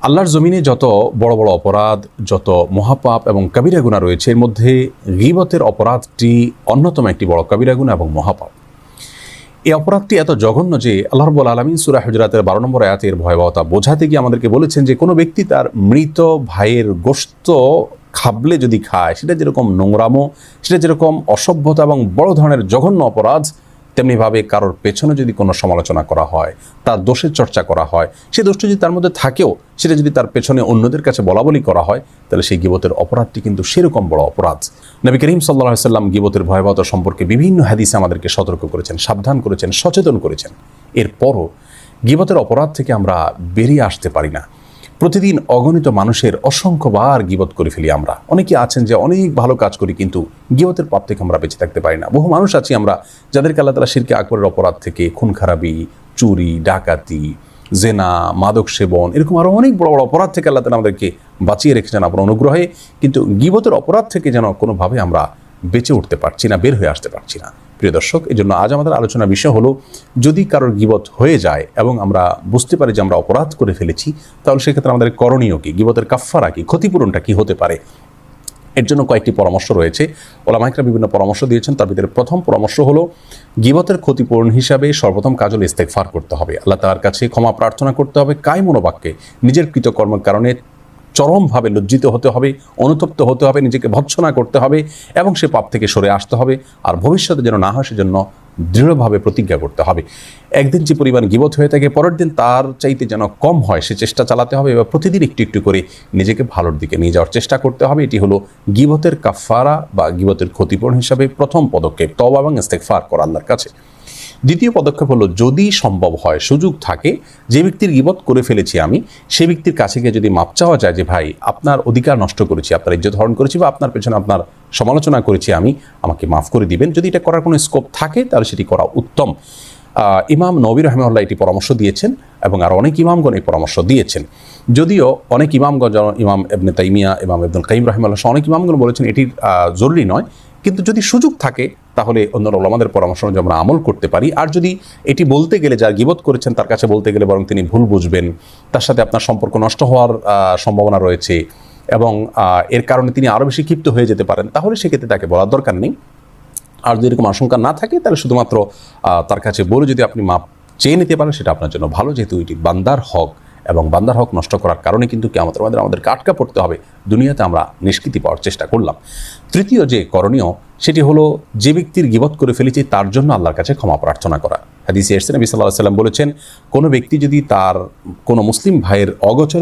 আল্লাহর জমিনে যত বড় বড় অপরাধ, যত মহাপাপ এবং কবিরা গুনাহ রয়েছে, এর মধ্যে গীবতের অপরাধটি অন্যতম একটি বড় কবিরা গুনাহ এবং মহাপাপ। এই অপরাধটি এত জঘন্য যে আল্লাহ রাব্বুল আলামিন সূরা হুজুরাতের 12 নম্বর আয়াতের ভয়াবহতা বোঝাতে গিয়ে আমাদেরকে বলেছেন যে কোনো ব্যক্তি তার মৃত ভাইয়ের গোশত খাবলে যদি খায়, সেটা যেরকম নোংরামো, সেটা যেরকম অসভ্যতা এবং বড় ধরনের জঘন্য অপরাধ, তেমনিভাবে কারোর পেছনে যদি কোনো সমালোচনা করা হয়, তার দোষের চর্চা করা হয়, সে দোষটি যদি তার মধ্যে থাকেও সেটা যদি তার পেছনে অন্যদের কাছে বলাবলি করা হয়, তাহলে সেই গীবতের অপরাধটি কিন্তু সেরকম বড় অপরাধ। নবী করিম সাল্লাল্লাহু আলাইহি ওয়াসাল্লাম গীবতের ভয়াবহতা সম্পর্কে বিভিন্ন হাদিসে আমাদেরকে সতর্ক করেছেন, সাবধান করেছেন, সচেতন করেছেন। এরপরও গীবতের অপরাধ থেকে আমরা বেরিয়ে আসতে পারি না। প্রতিদিন অগণিত মানুষের অসংখ্যবার গীবত করে ফেলি আমরা। অনেকে আছেন যে অনেক ভালো কাজ করি, কিন্তু গীবতের পাপ থেকে আমরা বেঁচে থাকতে পারি না। বহু মানুষ আছি আমরা যাদেরকে আল্লাহ তাআলা শিরকে আকবরের অপরাধ থেকে, খুন খারাপি, চুরি, ডাকাতি, জেনা, মাদক সেবন, এরকম আরও অনেক বড় বড় অপরাধ থেকে আল্লাহ তাআলা আমাদেরকে বাঁচিয়ে রেখেছেন আপনার অনুগ্রহে, কিন্তু গীবতের অপরাধ থেকে যেন কোনোভাবে আমরা বেঁচে উঠতে পারছি না, বের হয়ে আসতে পারছি না। প্রিয় দর্শক, এই জন্য আজ আমাদের আলোচনার বিষয় হলো, যদি কারোর গীবত হয়ে যায় এবং আমরা বুঝতে পারি যে আমরা অপরাধ করে ফেলেছি, তাহলে সেক্ষেত্রে আমাদের করণীয় কি, গীবতের কাফফারা কি, ক্ষতিপূরণটা কি হতে পারে। এর জন্য কয়েকটি পরামর্শ রয়েছে, ওলামা ইকরাম বিভিন্ন পরামর্শ দিয়েছেন। তার ভিতরে প্রথম পরামর্শ হলো, গীবতের ক্ষতিপূরণ হিসাবে সর্বপ্রথম কাজ হলো ইস্তেগফার করতে হবে, আল্লাহ তাআলার কাছে ক্ষমা প্রার্থনা করতে হবে, কায় মনোবাক্যে নিজের কৃতকর্মের কারণে চরমভাবে লজ্জিত হতে হবে, অনুতপ্ত হতে হবে, নিজেকে ভৎসনা করতে হবে এবং সে পাপ থেকে সরে আসতে হবে। আর ভবিষ্যতে যেন না হয় সেজন্য দৃঢ়ভাবে প্রতিজ্ঞা করতে হবে। একদিন যে পরিমাণ গীবত হয়ে থাকে, পরের দিন তার চাইতে যেন কম হয় সে চেষ্টা চালাতে হবে এবং প্রতিদিন একটু একটু করে নিজেকে ভালোর দিকে নিয়ে যাওয়ার চেষ্টা করতে হবে। এটি হলো গীবতের কাফফারা বা গীবতের ক্ষতিপূরণ হিসাবে প্রথম পদক্ষেপ, তওবা এবং ইস্তেগফার করা আল্লাহর কাছে। দ্বিতীয় পদক্ষেপ হলো, যদি সম্ভব হয়, সুযোগ থাকে, যে ব্যক্তির গীবত করে ফেলেছি আমি, সেই ব্যক্তির কাছে গিয়ে যদি মাপ চাওয়া যায় যে ভাই, আপনার অধিকার নষ্ট করেছি, আপনার ইজ্জত হরণ করেছি বা আপনার পেছনে আপনার সমালোচনা করেছি আমি, আমাকে মাফ করে দিবেন। যদি এটা করার কোনো স্কোপ থাকে তাহলে সেটি করা উত্তম। ইমাম নবী রাহিমাহুল্লাহ এটি পরামর্শ দিয়েছেন এবং আর অনেক ইমামগণ এই পরামর্শ দিয়েছেন। যদিও অনেক ইমামগণ, যেমন ইমাম ইবনে তাইমিয়া, ইমাম ইবনুল কাইয়িম রাহিমাহুল্লাহ, অনেক ইমামগণ বলেছেন এটির জরুরি নয়, কিন্তু যদি সুযোগ থাকে তাহলে অন্য ওলামাদের পরামর্শ অনুযায়ী আমরা আমল করতে পারি। আর যদি এটি বলতে গেলে, যার গীবত করেছেন তার কাছে বলতে গেলে বরং তিনি ভুল বুঝবেন, তার সাথে আপনার সম্পর্ক নষ্ট হওয়ার সম্ভাবনা রয়েছে এবং এর কারণে তিনি আরও বেশি ক্ষিপ্ত হয়ে যেতে পারেন, তাহলে সেক্ষেত্রে তাকে বলার দরকার নেই। আর যদি এরকম আশঙ্কা না থাকে তাহলে শুধুমাত্র তার কাছে বলে যদি আপনি মাপ চেয়ে নিতে পারেন, সেটা আপনার জন্য ভালো, যেহেতু এটি বান্দার হক এবং বান্দার হক নষ্ট করার কারণে কিন্তু কিয়ামতের ময়দানে আমাদেরকে আটকা পড়তে হবে। দুনিয়াতে আমরা নিষ্কৃতি পাওয়ার চেষ্টা করলাম। তৃতীয় যে করণীয়, সেটি হলো, যে ব্যক্তির গীবত করে ফেলেছি তার জন্য আল্লাহর কাছে ক্ষমা প্রার্থনা করা। হাদিসে এসেছে, নবী সাল্লাল্লাহু আলাইহি ওয়াসাল্লাম বলেছেন, কোনো ব্যক্তি যদি তার কোনো মুসলিম ভাইয়ের অগোচরে